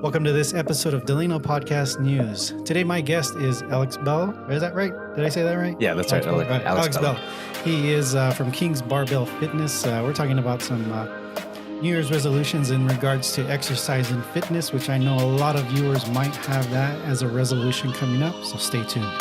Welcome to this episode of Delano Podcast News. Today, my guest is Bello. Is that right? Did I say that right? Yeah, that's right. Alex Bello. He is from Kings Barbel Fitness. We're talking about some New Year's resolutions in regards to exercise and fitness, which I know a lot of viewers might have that as a resolution coming up. So stay tuned.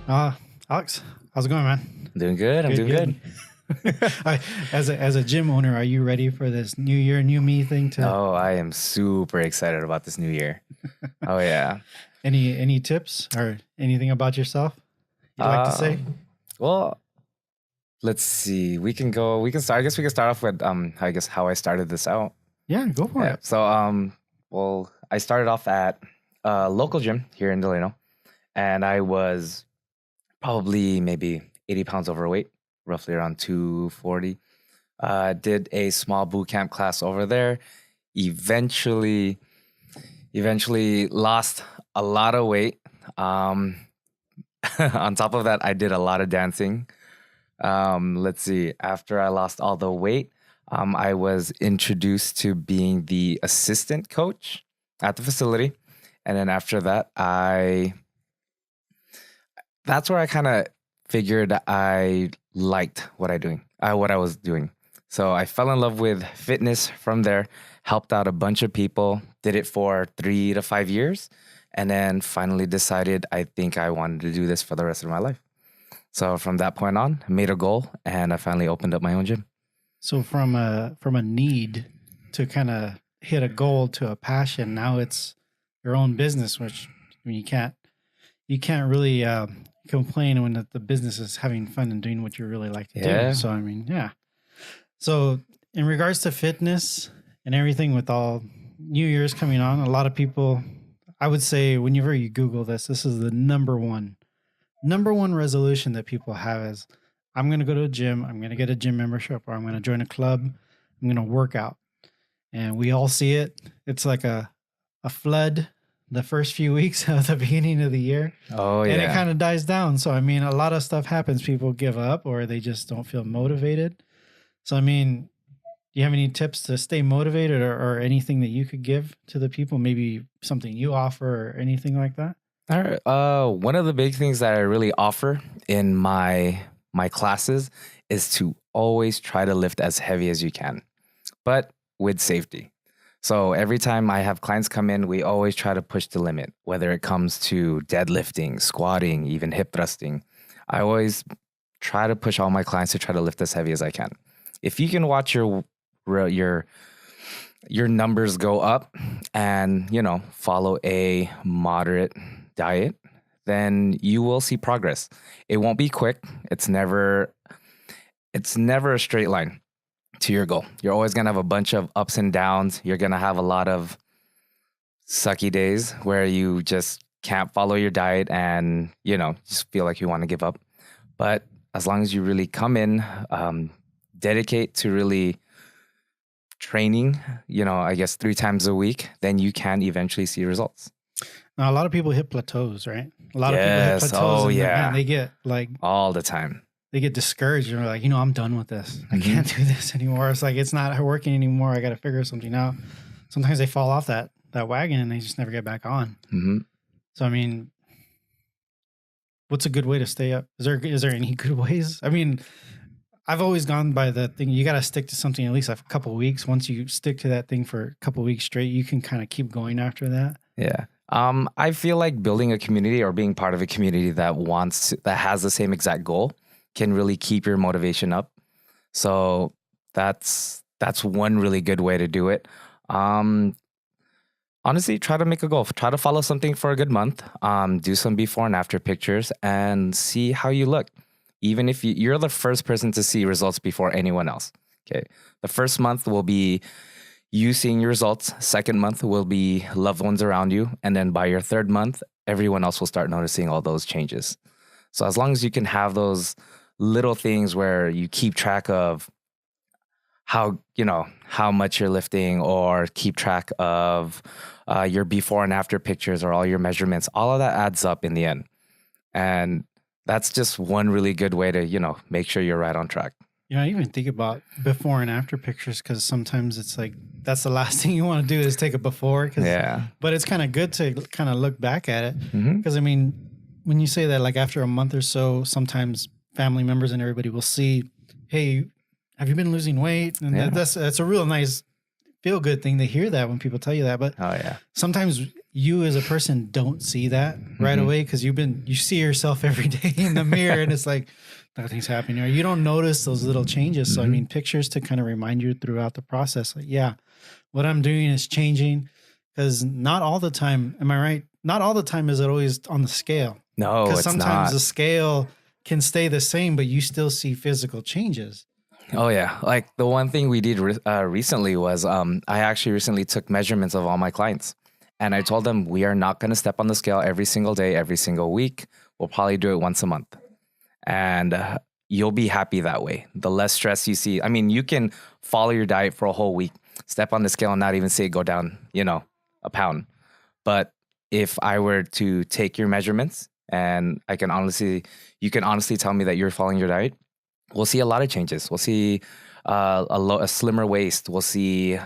All right. Alex, how's it going, man? Doing good. I'm doing good. As a gym owner, are you ready for this new year, new me thing? Oh, I am super excited about this new year. Oh yeah. Any tips or anything about yourself you'd like to say? Well, let's see. We can start. I guess we can start off with how I started this out. Yeah, go for it. So I started off at a local gym here in Delano, and I was probably maybe 80 pounds overweight, roughly around 240. Did a small boot camp class over there. Eventually lost a lot of weight. On top of that, I did a lot of dancing. Let's see. After I lost all the weight, I was introduced to being the assistant coach at the facility. And then after that, that's where I kind of figured I liked what I was doing. So I fell in love with fitness from there, helped out a bunch of people, did it for 3 to 5 years, and then finally decided I think I wanted to do this for the rest of my life. So from that point on, I made a goal, and I finally opened up my own gym. So from a need to kind of hit a goal to a passion, now it's your own business, which I mean, you can't really complain when the business is having fun and doing what you really like to do. So, I mean, yeah. So in regards to fitness and everything with all New Year's coming on, a lot of people, I would say whenever you Google this is the number one resolution that people have is, I'm going to go to a gym, I'm going to get a gym membership, or I'm going to join a club, I'm going to work out. And we all see it. It's like a flood the first few weeks of the beginning of the year. Oh, yeah. And it kind of dies down. So, I mean, a lot of stuff happens. People give up or they just don't feel motivated. So, I mean, do you have any tips to stay motivated or anything that you could give to the people? Maybe something you offer or anything like that? All right. One of the big things that I really offer in my classes is to always try to lift as heavy as you can, but with safety. So every time I have clients come in, we always try to push the limit, whether it comes to deadlifting, squatting, even hip thrusting. I always try to push all my clients to try to lift as heavy as I can. If you can watch your numbers go up and, follow a moderate diet, then you will see progress. It won't be quick. It's never a straight line to your goal. You're always going to have a bunch of ups and downs. You're going to have a lot of sucky days where you just can't follow your diet and, just feel like you want to give up. But as long as you really come in, dedicate to really training, I guess 3 times a week, then you can eventually see results. Now, a lot of people hit plateaus, right? A lot of people hit plateaus. Oh, yeah. And they get all the time. They get discouraged and they're like, I'm done with this. I can't do this anymore. It's like, it's not working anymore. I got to figure something out. Sometimes they fall off that wagon and they just never get back on. Mm-hmm. So, I mean, what's a good way to stay up? Is there any good ways? I mean, I've always gone by the thing. You got to stick to something at least a couple of weeks. Once you stick to that thing for a couple of weeks straight, you can kind of keep going after that. Yeah. I feel like building a community or being part of a community that has the same exact goal can really keep your motivation up. So that's one really good way to do it. Honestly, try to make a goal. Try to follow something for a good month. Do some before and after pictures and see how you look. Even if you're the first person to see results before anyone else. Okay. The first month will be you seeing your results. Second month will be loved ones around you. And then by your third month, everyone else will start noticing all those changes. So as long as you can have those little things where you keep track of how much you're lifting, or keep track of your before and after pictures or all your measurements. All of that adds up in the end. And that's just one really good way to, make sure you're right on track. I even think about before and after pictures, because sometimes it's like that's the last thing you want to do is take a before. Yeah. But it's kind of good to kind of look back at it. Mm-hmm. Because, I mean, when you say that, like after a month or so, sometimes family members and everybody will see, hey, have you been losing weight? And that's a real nice feel good thing to hear that when people tell you that. But sometimes you as a person don't see that right away, because you see yourself every day in the mirror and it's like nothing's happening, or you don't notice those little changes. So I mean, pictures to kind of remind you throughout the process, like, yeah, what I'm doing is changing. Because not all the time, am I right? Not all the time is it always on the scale. No, it's not. Sometimes the scale can stay the same, but you still see physical changes. Oh, yeah. Like the one thing we did recently was I actually recently took measurements of all my clients. And I told them we are not going to step on the scale every single day, every single week. We'll probably do it once a month. And you'll be happy that way. The less stress you see. I mean, you can follow your diet for a whole week, step on the scale and not even say go down, a pound. But if I were to take your measurements and you can honestly tell me that you're following your diet, we'll see a lot of changes. We'll see a slimmer waist. We'll see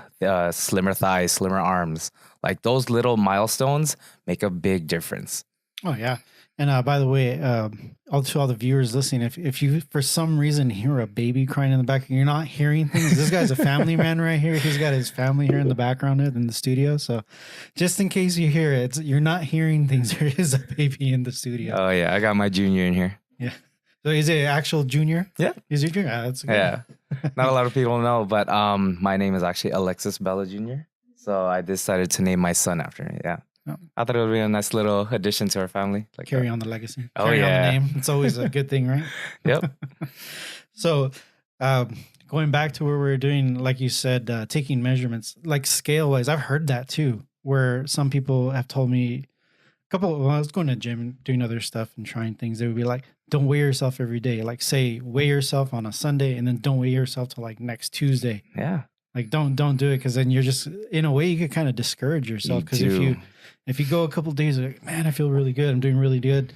slimmer thighs, slimmer arms. Like those little milestones make a big difference. Oh, yeah. And by the way, to all the viewers listening, if you for some reason hear a baby crying in the back, you're not hearing things. This guy's a family man right here. He's got his family here in the background in the studio. So just in case you hear it, you're not hearing things. There is a baby in the studio. Oh, yeah. I got my junior in here. Yeah. So is it actual junior? Yeah. Is it junior? That's good. Yeah. Not a lot of people know, but my name is actually Alexis Bello Jr. So I decided to name my son after me. Yeah. Oh. I thought it would be a nice little addition to our family. Like carry on the legacy. Oh, carry yeah. on the name. It's always a good thing, right? Yep. So going back to where we were doing, like you said, taking measurements, like scale wise, I've heard that too, where some people have told me when I was going to the gym and doing other stuff and trying things, they would be like, don't weigh yourself every day. Like say, weigh yourself on a Sunday and then don't weigh yourself till like next Tuesday. Yeah. Like don't do it, because then you're just, in a way, you could kind of discourage yourself. Because if you go a couple of days, like, man, I feel really good. I'm doing really good.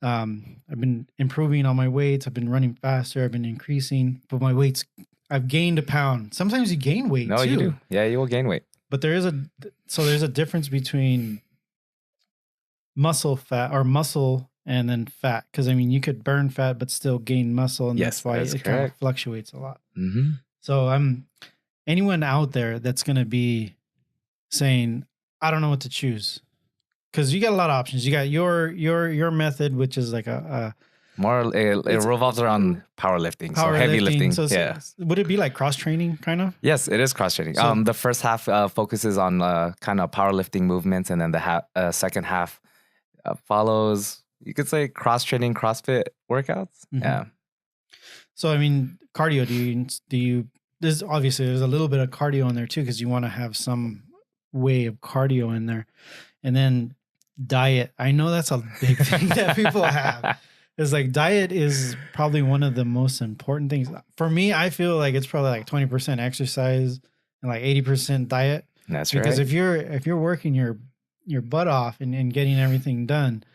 I've been improving on my weights. I've been running faster. I've been increasing, but my weights, I've gained a pound. Sometimes you gain weight too. You do. Yeah, you will gain weight. But there's a difference between muscle fat or muscle and then fat. Because I mean, you could burn fat but still gain muscle, and that's why it kind of fluctuates a lot. Mm-hmm. So anyone out there that's going to be saying, I don't know what to choose, because you got a lot of options. You got your method, which is like it revolves around powerlifting, so heavy lifting. So would it be like cross training kind of? Yes, it is cross training. So, the first half focuses on kind of powerlifting movements, and then the second half follows, you could say, cross training, CrossFit workouts. Mm-hmm. Yeah. So I mean, cardio. Do you? There's a little bit of cardio in there too, because you want to have some way of cardio in there. And then diet. I know that's a big thing that people have. It's like diet is probably one of the most important things. For me, I feel like it's probably like 20% exercise and like 80% diet. That's because right. if you're working your butt off and getting everything done,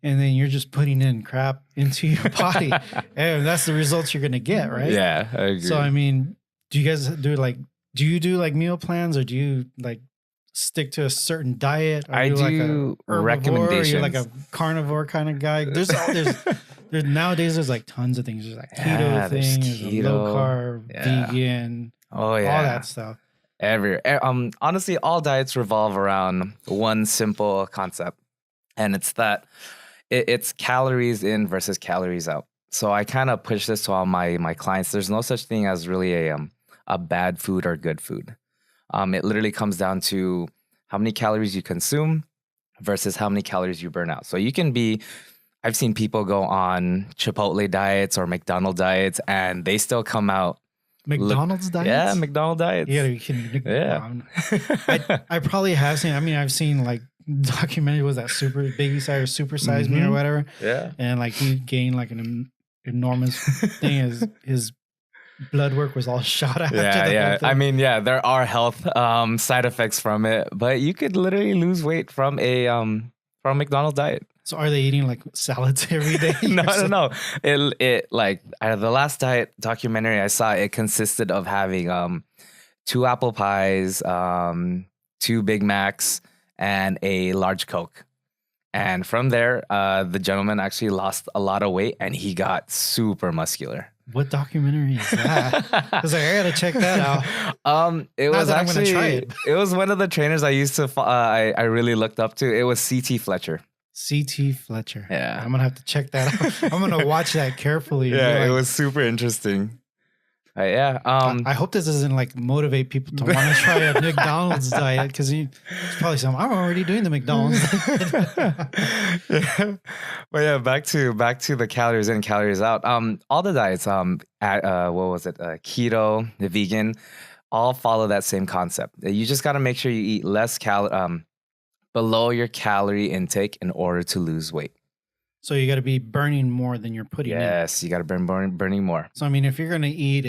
and then you're just putting in crap into your body, and that's the results you're going to get, right? Yeah, I agree. So, I mean, do you guys do like meal plans, or do you like stick to a certain diet? Or I do like a recommendations. Or you're like a carnivore kind of guy. There's nowadays there's like tons of things. There's like keto things, keto, low carb, vegan, all that stuff. Honestly, all diets revolve around one simple concept, and it's that it's calories in versus calories out. So I kind of push this to all my clients. There's no such thing as really a bad food or good food. It literally comes down to how many calories you consume versus how many calories you burn out. So I've seen people go on Chipotle diets or McDonald's diets, and they still come out. McDonald's diets? Yeah, McDonald's diets. Yeah, you can. Yeah. I probably have seen. I mean, I've seen like documentary, was that Biggie Size or Super Size Me or whatever. Yeah. And like he gained like an enormous thing. His blood work was all shot after Yeah, the whole yeah. I thing. mean, yeah, there are health side effects from it, but you could literally lose weight from a McDonald's diet. So are they eating like salads every day? No, or no, something? no. It like the last diet documentary I saw, it consisted of having 2 apple pies, 2 Big Macs, and a large Coke. And from there, the gentleman actually lost a lot of weight, and he got super muscular. What documentary is that? I was like, I gotta check that out. It Not was that I'm gonna actually try it. it was one of the trainers I used to I really looked up to. It was CT Fletcher. CT Fletcher. Yeah. I'm gonna have to check that out. I'm gonna watch that carefully. and be Yeah, it like, was super interesting. Yeah. I hope this doesn't like motivate people to want to try a McDonald's diet because he's probably saying, I'm already doing the McDonald's. Yeah. But yeah, back to the calories in, calories out. All the diets, what was it? Keto, the vegan, all follow that same concept. You just got to make sure you eat less below your calorie intake in order to lose weight. So you got to be burning more than you're putting in. Yes, you got to burning more. So I mean, if you're gonna eat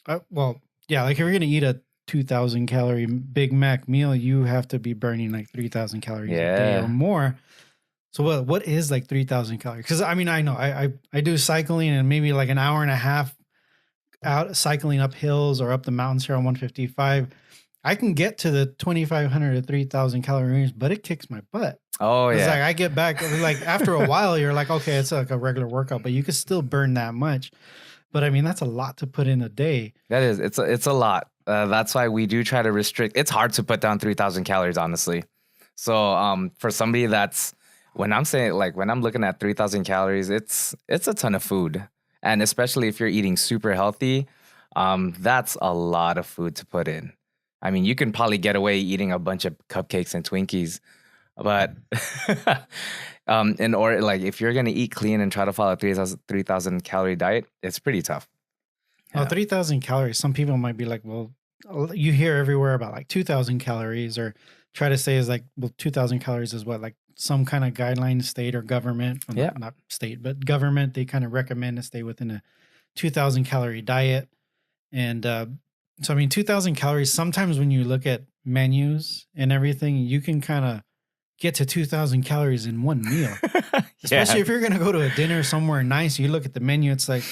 like if you're gonna eat a 2,000 calorie Big Mac meal, you have to be burning like 3,000 calories a day or more. So what is like 3,000 calories? Because I mean, I know I do cycling and maybe like an hour and a half out cycling up hills or up the mountains here on 155. I can get to the 2,500 to 3,000 calorie range, but it kicks my butt. Oh yeah. It's like I get back like after a while, you're like, okay, it's like a regular workout, but you can still burn that much. But I mean, that's a lot to put in a day. That is, it's a lot. That's why we do try to restrict. It's hard to put down 3,000 calories, honestly. So for somebody when I'm looking at 3,000 calories, it's a ton of food. And especially if you're eating super healthy, that's a lot of food to put in. I mean, you can probably get away eating a bunch of cupcakes and Twinkies, but in order, like if you're going to eat clean and try to follow a 3,000 calorie diet, it's pretty tough. Yeah. Well, 3,000 calories, some people might be like, well, you hear everywhere about like 2,000 calories or try to say is like, well, 2,000 calories is what, like some kind of guideline state or government, not state, but government, they kind of recommend to stay within a 2,000 calorie diet. And so, I mean, 2,000 calories, sometimes when you look at menus and everything, you can kind of get to 2,000 calories in one meal. Especially if you're going to go to a dinner somewhere nice, you look at the menu, it's like,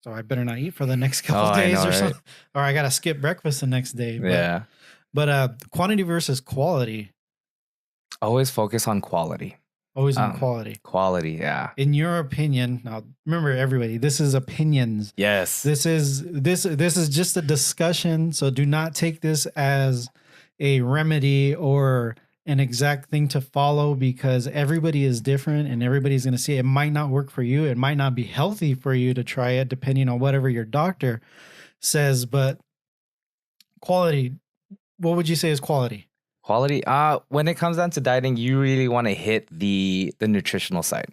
so I better not eat for the next couple of days something. Or I got to skip breakfast the next day. But quantity versus quality. Always focus on quality. Always on quality. Quality, yeah. In your opinion, now remember everybody, this is opinions. Yes. This is just a discussion, so do not take this as a remedy or an exact thing to follow because everybody is different and everybody's going to see it. It might not work for you. It might not be healthy for you to try it depending on whatever your doctor says, but quality, what would you say is quality? Quality. When it comes down to dieting, you really want to hit the nutritional side.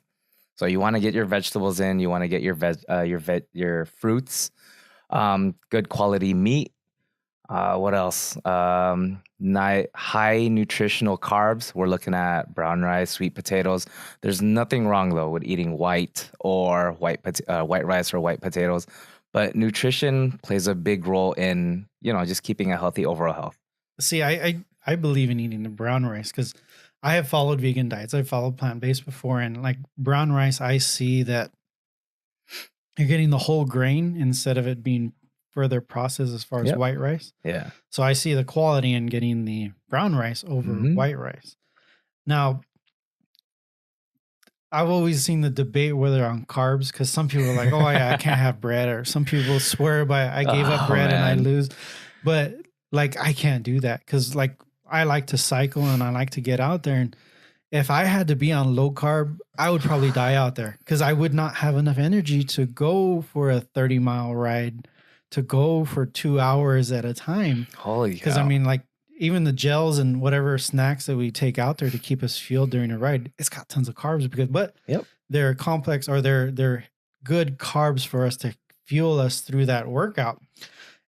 So you want to get your vegetables in. You want to get your fruits, good quality meat. What else? High nutritional carbs. We're looking at brown rice, sweet potatoes. There's nothing wrong though with eating white rice or white potatoes, but nutrition plays a big role in just keeping a healthy overall health. See, I believe in eating the brown rice because I have followed vegan diets. I've followed plant-based before. And like brown rice, I see that you're getting the whole grain instead of it being further processed as far as white rice. Yeah. So I see the quality in getting the brown rice over white rice. Now, I've always seen the debate whether on carbs because some people are like, oh, yeah, I can't have bread. Or some people swear by I gave up bread and I lose. But like, I can't do that because like, I like to cycle and I like to get out there. And if I had to be on low carb, I would probably die out there because I would not have enough energy to go for a 30-mile ride, to go for 2 hours at a time. Holy cow. Because I mean, like even the gels and whatever snacks that we take out there to keep us fueled during a ride, it's got tons of carbs but they're complex or they're good carbs for us to fuel us through that workout.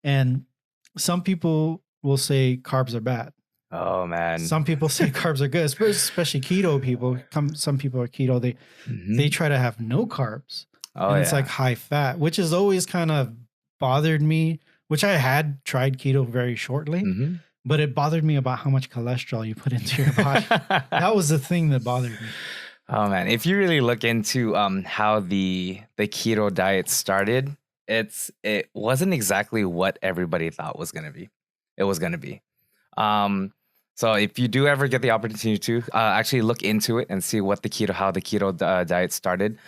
And some people will say carbs are bad. Oh man. Some people say carbs are good, especially keto people. Some people are keto. They try to have no carbs. Oh and it's like yeah. high fat, which has always kind of bothered me, which I had tried keto very shortly, Hmm. but it bothered me about how much cholesterol you put into your body. That was the thing that bothered me. Oh man, if you really look into how the keto diet started, it wasn't exactly what everybody thought was gonna be. It was gonna be. Um, so if you do ever get the opportunity to actually look into it and see what how the keto diet started,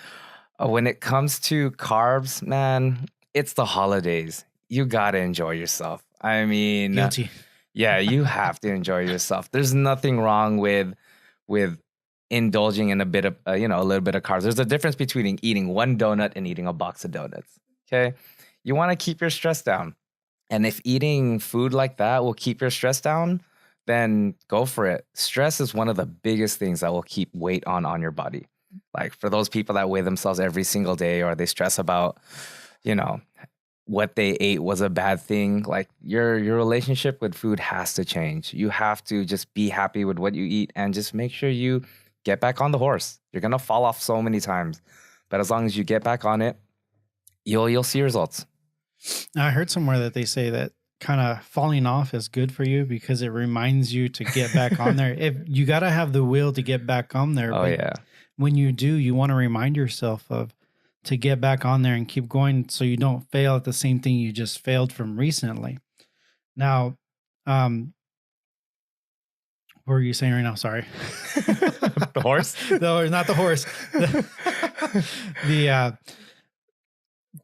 when it comes to carbs, man, it's the holidays. You gotta enjoy yourself. I mean, Guilty. yeah, you have to enjoy yourself. There's nothing wrong with indulging in a bit of a little bit of carbs. There's a difference between eating one donut and eating a box of donuts. Okay, you want to keep your stress down, and if eating food like that will keep your stress down, then go for it. Stress is one of the biggest things that will keep weight on your body. Like for those people that weigh themselves every single day, or they stress about, you know, what they ate was a bad thing. Like your relationship with food has to change. You have to just be happy with what you eat and just make sure you get back on the horse. You're gonna fall off so many times, but as long as you get back on it, you'll see results. I heard somewhere that they say that kind of falling off is good for you because it reminds you to get back on there. If you got to have the will to get back on there, Oh but yeah. when you do, you want to remind yourself of to get back on there and keep going so you don't fail at the same thing you just failed from recently. Now, what were you saying right now? Sorry. The horse? No, not the horse. The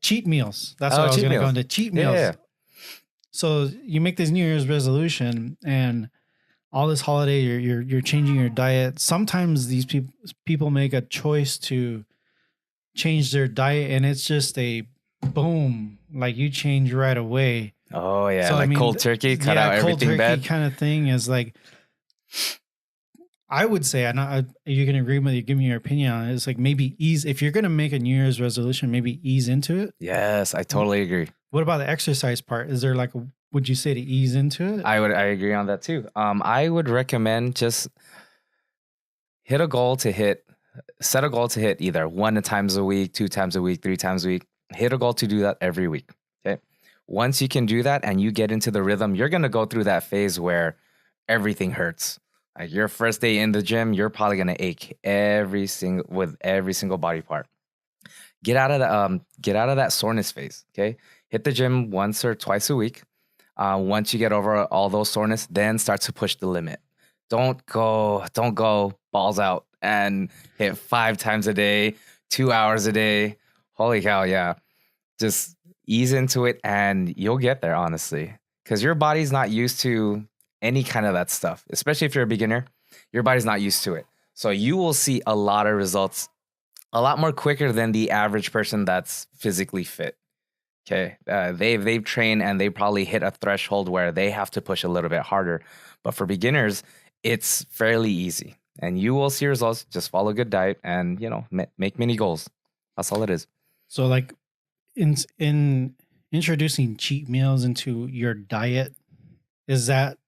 cheat meals. That's what I was going to go into. Cheat meals. Yeah. So you make this New Year's resolution, and all this holiday, you're changing your diet. Sometimes these people make a choice to change their diet, and it's just a boom, like you change right away. Oh yeah, So, like I mean, cold turkey, cut out cold everything turkey bad. kind of thing is like, I would say, you can agree with me, give me your opinion on it. It's like maybe ease, if you're going to make a New Year's resolution, maybe ease into it. Yes, I totally agree. What about the exercise part? Is there like, would you say to ease into it? I agree on that too. I would recommend just set a goal to hit either 1 times a week, 2 times a week, 3 times a week. Hit a goal to do that every week. Okay. Once you can do that and you get into the rhythm, you're gonna go through that phase where everything hurts. Like your first day in the gym, you're probably gonna ache with every single body part. Get out of that soreness phase. Okay. Hit the gym once or twice a week. Once you get over all those soreness, then start to push the limit. Don't go balls out and hit 5 times a day, 2 hours a day. Holy cow, yeah. Just ease into it and you'll get there, honestly. Because your body's not used to any kind of that stuff, especially if you're a beginner. Your body's not used to it. So you will see a lot of results a lot more quicker than the average person that's physically fit. Okay, they've trained and they probably hit a threshold where they have to push a little bit harder. But for beginners, it's fairly easy, and you will see results. Just follow a good diet, and make mini goals. That's all it is. So like in introducing cheat meals into your diet, is that,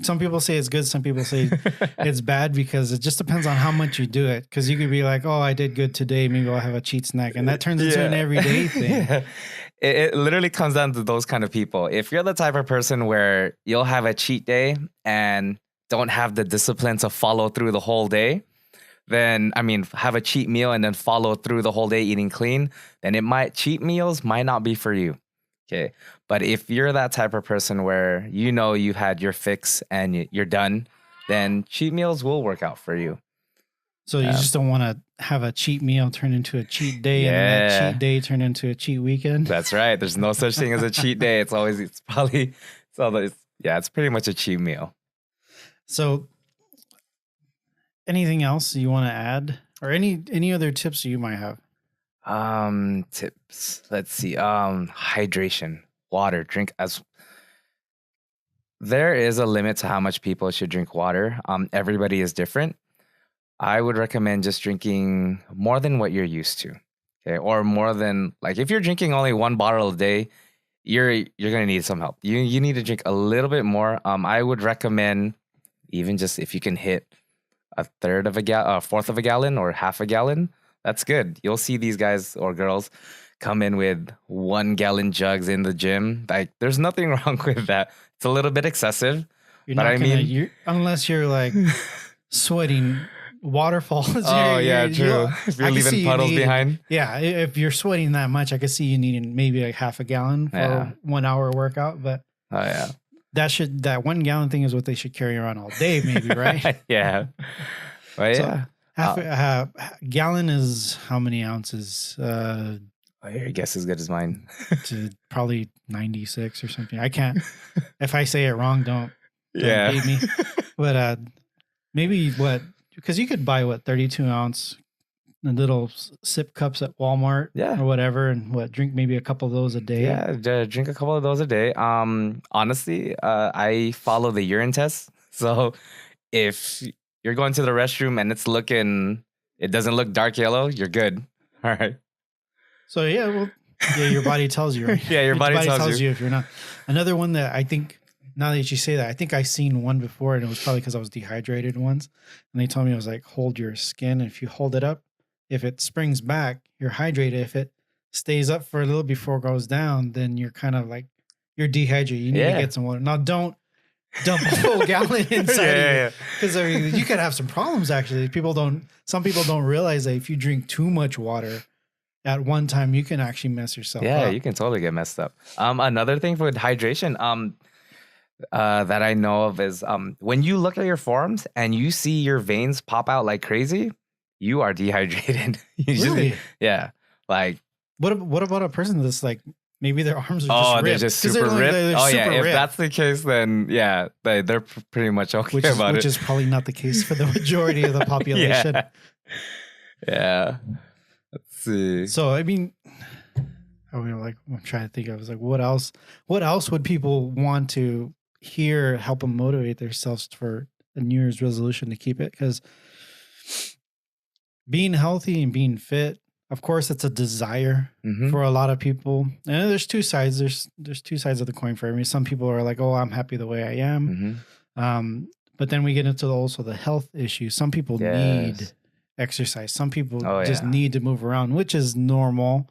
some people say it's good, some people say it's bad, because it just depends on how much you do it. Because you could be like, oh, I did good today, maybe I'll have a cheat snack, and that turns into an everyday thing. Yeah. It literally comes down to those kind of people. If you're the type of person where you'll have a cheat day and don't have the discipline to follow through the whole day, then have a cheat meal and then follow through the whole day eating clean, then cheat meals might not be for you. Okay. But if you're that type of person where you've had your fix and you're done, then cheat meals will work out for you. So you just don't want to have a cheat meal turn into a cheat day, and then that cheat day turn into a cheat weekend. That's right. There's no such thing as a cheat day. It's pretty much a cheat meal. So anything else you want to add, or any other tips you might have? Tips. Let's see. Hydration, water, drink there is a limit to how much people should drink water. Everybody is different. I would recommend just drinking more than what you're used to. Okay. Or more than, like, if you're drinking only 1 bottle a day, you're going to need some help. You need to drink a little bit more. I would recommend even just if you can hit a fourth of a gallon or half a gallon, That's good. You'll see these guys or girls come in with 1 gallon jugs in the gym. Like, there's nothing wrong with that. It's a little bit excessive, You're but not I gonna, mean, unless you're like sweating waterfalls. oh yeah, true. If you're I can leaving see you puddles needed, behind, yeah, if you're sweating that much, I can see you needing maybe like half a gallon for yeah, 1 hour workout. But oh yeah, that 1 gallon thing is what they should carry around all day, maybe, right? yeah, but So yeah. half a gallon is how many ounces? Your guess is good as mine. To probably 96 or something. I can't. If I say it wrong, don't Yeah. beat me. But maybe what? Because you could buy 32-ounce little sip cups at Walmart, Yeah. or whatever, and drink maybe a couple of those a day. Yeah, drink a couple of those a day. Honestly, I follow the urine test. So if you're going to the restroom and it doesn't look dark yellow, you're good. All right. So yeah, your body tells you, right? Yeah, your body tells you. if you're not. Another one that I think, now that you say that, I think I seen one before, and it was probably because I was dehydrated once, and they told me, it was like, hold your skin. If you hold it up, if it springs back, you're hydrated. If it stays up for a little before it goes down, then you're kind of like, you're dehydrated. You need to get some water. Now, don't dump a whole gallon inside of you, because I mean, you could have some problems. Actually, some people don't realize that if you drink too much water at one time, you can actually mess yourself up. Yeah, you can totally get messed up. Another thing with hydration, that I know of is when you look at your forearms and you see your veins pop out like crazy, you are dehydrated. Really? Yeah. Like, what about a person that's like, maybe their arms are just ripped? they're just super ripped. They're super If ripped. that's the case, then yeah, they're pretty much okay which is probably not the case for the majority of the population. Yeah. Let's see. So I mean, I'm trying to think. I was like, what else? What else would people want to hear, help them motivate themselves for a New Year's resolution to keep it? Because being healthy and being fit, of course, it's a desire for a lot of people. And there's two sides. There's two sides of the coin for everyone. Some people are like, oh, I'm happy the way I am. But then we get into also the health issue. Some people need exercise. Some people just need to move around, which is normal.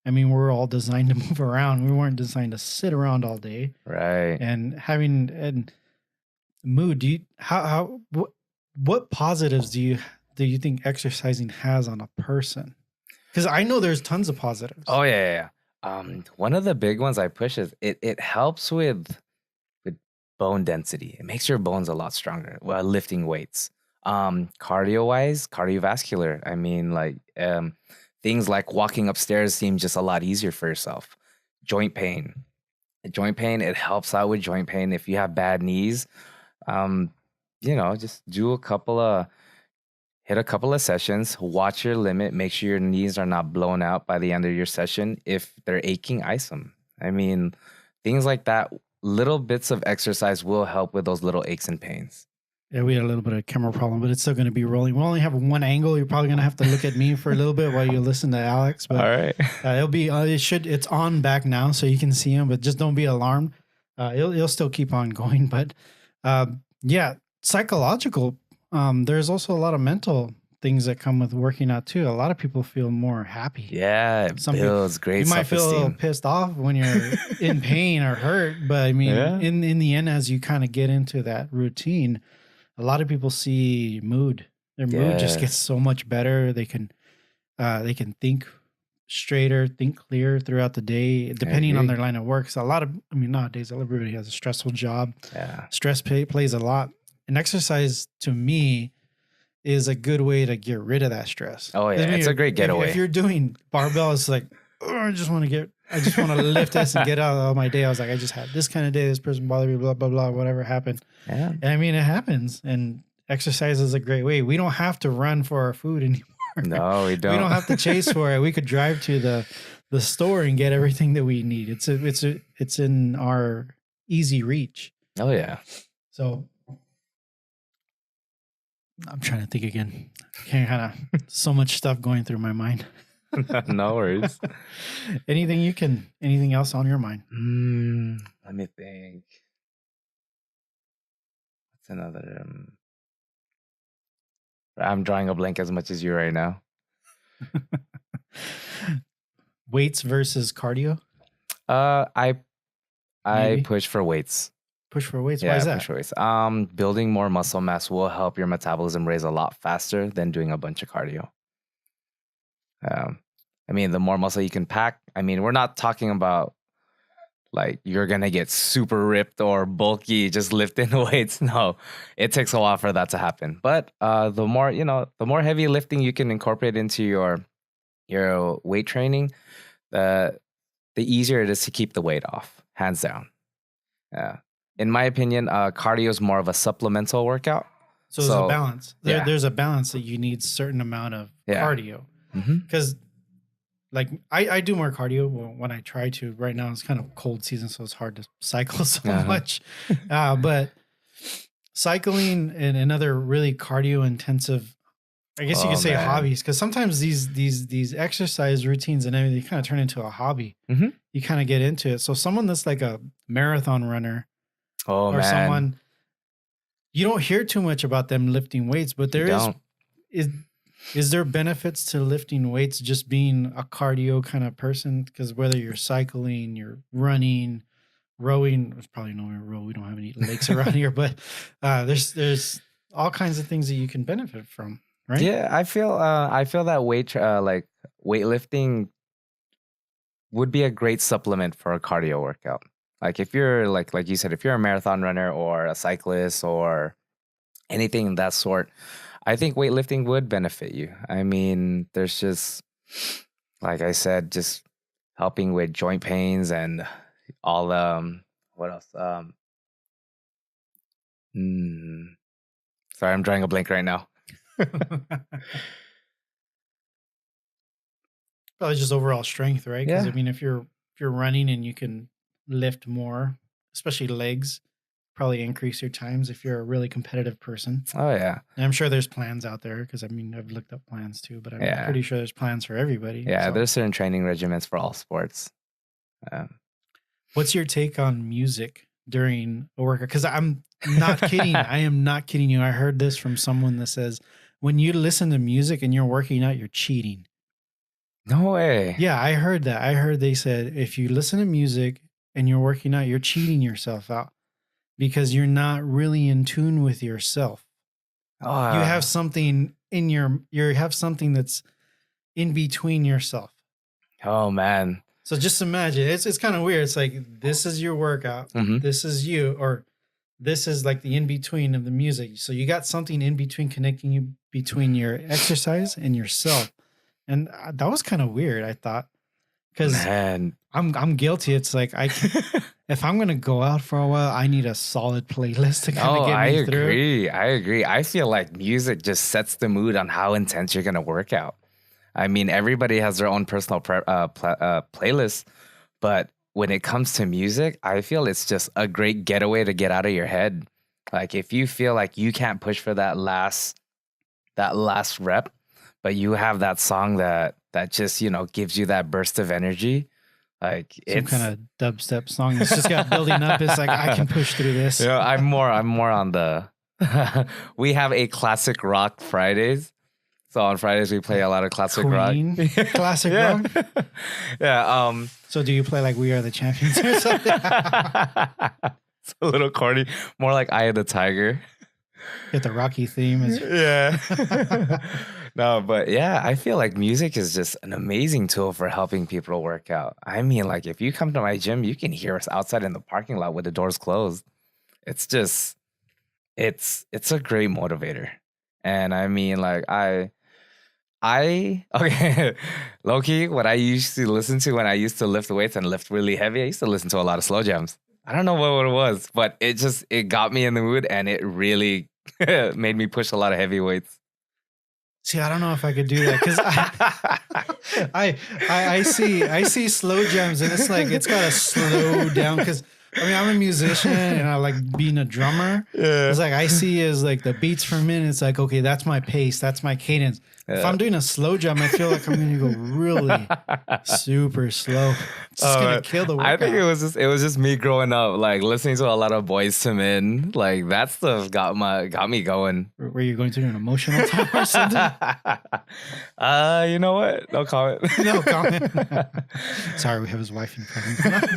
I mean, we're all designed to move around. We weren't designed to sit around all day. Right. And mood, what positives do you think exercising has on a person? Because I know there's tons of positives. Oh yeah. One of the big ones I push is it helps with bone density. It makes your bones a lot stronger while lifting weights. Cardiovascular. I mean, like, things like walking upstairs seem just a lot easier for yourself. Joint pain, it helps out with joint pain. If you have bad knees, just hit a couple of sessions, watch your limit, make sure your knees are not blown out by the end of your session. If they're aching, ice them. I mean, things like that. Little bits of exercise will help with those little aches and pains. Yeah, we had a little bit of camera problem, but it's still going to be rolling. We only have one angle. You're probably going to have to look at me for a little bit while you listen to Alex. But all right, it's on back now, so you can see him. But just don't be alarmed. It'll still keep on going. But psychological. There's also a lot of mental things that come with working out too. A lot of people feel more happy. Yeah, it builds great. You might feel a little pissed off when you're in pain or hurt, but I mean, in the end, as you kind of get into that routine, a lot of people see mood. Their mood just gets so much better. They can think straighter, think clear throughout the day, depending on their line of work. So nowadays everybody has a stressful job. Yeah, stress plays a lot, and exercise to me is a good way to get rid of that stress. Oh yeah, it's a great getaway. If you're doing barbell, it's like, I just want to lift this and get out of my day. I was like, I just had this kind of day. This person bothered me, blah, blah, blah, whatever happened. Yeah. And I mean, it happens. And exercise is a great way. We don't have to run for our food anymore. No, we don't. We don't have to chase for it. We could drive to the store and get everything that we need. It's in our easy reach. Oh yeah. So I'm trying to think again. So much stuff going through my mind. No worries. Anything else on your mind? Let me think. What's another? I'm drawing a blank as much as you right now. Weights versus cardio? I Maybe push for weights. push for weights. Why Yeah, is push that? for weights. Building more muscle mass will help your metabolism raise a lot faster than doing a bunch of cardio. Um, I mean, the more muscle you can pack. I mean, we're not talking about like you're gonna get super ripped or bulky just lifting weights. No, it takes a while for that to happen. But the more the more heavy lifting you can incorporate into your weight training, the easier it is to keep the weight off, hands down. Yeah. In my opinion, cardio is more of a supplemental workout. So there's a balance. Yeah. There's a balance that you need certain amount of cardio. Mm-hmm. Because like I do more cardio when I try to. Right now it's kind of cold season, so it's hard to cycle so much. But cycling and another really cardio intensive, I guess you could say hobbies, because sometimes these exercise routines and everything kind of turn into a hobby. Mm-hmm. You kind of get into it. So someone that's like a marathon runner, or someone, you don't hear too much about them lifting weights, but is there benefits to lifting weights just being a cardio kind of person? Because whether you're cycling, you're running, rowing, there's probably no row. We don't have any lakes around here, but there's all kinds of things that you can benefit from. Right? Yeah, I feel that weightlifting would be a great supplement for a cardio workout. Like if you're like you said, if you're a marathon runner or a cyclist or anything of that sort, I think weightlifting would benefit you. I mean, there's just, like I said, just helping with joint pains and all what else? Sorry, I'm drawing a blank right now. Probably just overall strength, right? Because Yeah. I mean, if you're running and you can lift more, especially legs, probably increase your times if you're a really competitive person. Oh yeah. And I'm sure there's plans out there, because I mean I've looked up plans too, but I'm pretty sure there's plans for everybody. Yeah, so. There's certain training regimens for all sports. What's your take on music during a workout? Because I'm not kidding. I am not kidding you. I heard this from someone that says when you listen to music and you're working out, you're cheating. No way. Yeah, I heard that. I heard they said if you listen to music and you're working out, you're cheating yourself out because you're not really in tune with yourself. You have something in you have something that's in between yourself. Oh man. So just imagine, it's kind of weird. It's like, this is your workout. Mm-hmm. This is you, or this is like the in-between of the music. So you got something in between connecting you between your exercise and yourself. And that was kind of weird, I thought, because I'm guilty. It's like if I'm going to go out for a while, I need a solid playlist to kind of get me through. I agree. I feel like music just sets the mood on how intense you're going to work out. I mean, everybody has their own personal playlist, but when it comes to music, I feel it's just a great getaway to get out of your head. Like if you feel like you can't push for that last rep, but you have that song that just, gives you that burst of energy. Like it's some kind of dubstep song. It's just got building up. It's like, I can push through this. I'm more on the, we have a classic rock Fridays. So on Fridays we play a lot of classic rock. Classic rock? Yeah. So do you play like We Are the Champions or something? It's a little corny. More like Eye of the Tiger. Get the Rocky theme. Yeah. No, but yeah, I feel like music is just an amazing tool for helping people work out. I mean, like if you come to my gym, you can hear us outside in the parking lot with the doors closed. It's just, it's a great motivator. And I mean, like okay, low-key, what I used to listen to when I used to lift weights and lift really heavy, I used to listen to a lot of slow jams. I don't know what it was, but it got me in the mood and it really made me push a lot of heavy weights. See, I don't know if I could do that because I see slow jams and it's like it's gotta slow down because I mean I'm a musician and I like being a drummer. Yeah. It's like I see as like the beats per minute. It's like okay, that's my pace, that's my cadence. If I'm doing a slow jump, I feel like I'm going to go really super slow. It's just going to kill the workout. I think it was just me growing up, like listening to a lot of Boys to Men. Like that stuff got me going. Were you going through an emotional time or something? You know what? No comment. No comment. Sorry, we have his wife in front.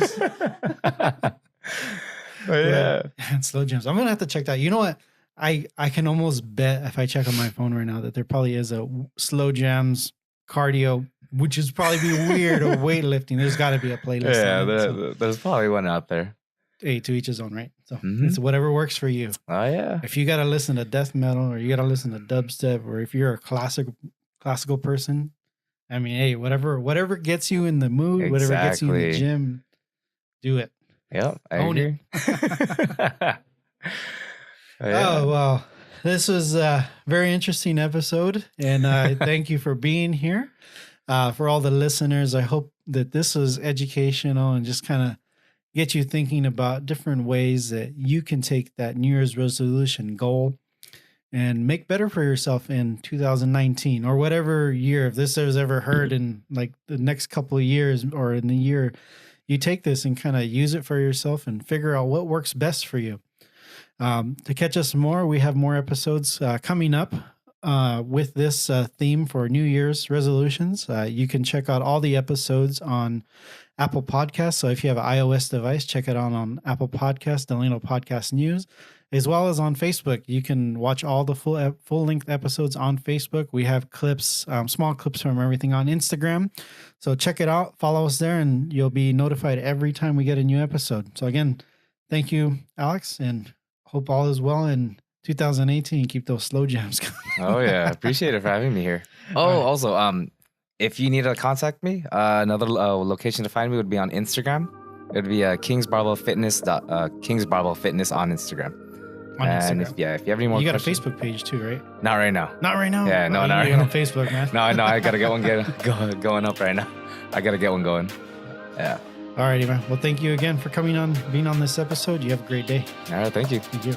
But yeah. And slow jumps. I'm going to have to check that. You know what? I can almost bet if I check on my phone right now that there probably is a slow jams cardio, which is probably be weird, or weightlifting. There's got to be a playlist. Yeah, there's probably one out there. Hey, to each his own, right? So it's whatever works for you. Oh yeah. If you got to listen to death metal, or you got to listen to dubstep, or if you're a classical person, I mean, hey, whatever gets you in the mood, whatever gets you in the gym, do it. Yep. Own it. Oh, well, this was a very interesting episode, and thank you for being here. For all the listeners, I hope that this was educational and just kind of get you thinking about different ways that you can take that New Year's resolution goal and make better for yourself in 2019 or whatever year. If this was ever heard in like the next couple of years or in the year, you take this and kind of use it for yourself and figure out what works best for you. To catch us more, we have more episodes coming up with this theme for New Year's resolutions. You can check out all the episodes on Apple Podcasts. So if you have an iOS device, check it out on Apple Podcasts, Delano Podcast News, as well as on Facebook. You can watch all the full-length episodes on Facebook. We have clips, small clips from everything on Instagram. So check it out, follow us there, and you'll be notified every time we get a new episode. So again, thank you, Alex, and hope all is well in 2018. Keep those slow jams going. Oh yeah, appreciate it for having me here. Oh, also, if you need to contact me, another location to find me would be on Instagram. It would be Kings Barbel Fitness. Kings Barbel Fitness on Instagram. On Instagram. If you have any more, you got questions, a Facebook page too, right? Not right now. Not right now. Yeah, no, not right now. now. On Facebook, man. No, I gotta get one going up right now. I gotta get one going. Yeah. All righty, man. Well, thank you again for being on this episode. You have a great day. All right, thank you. Thank you.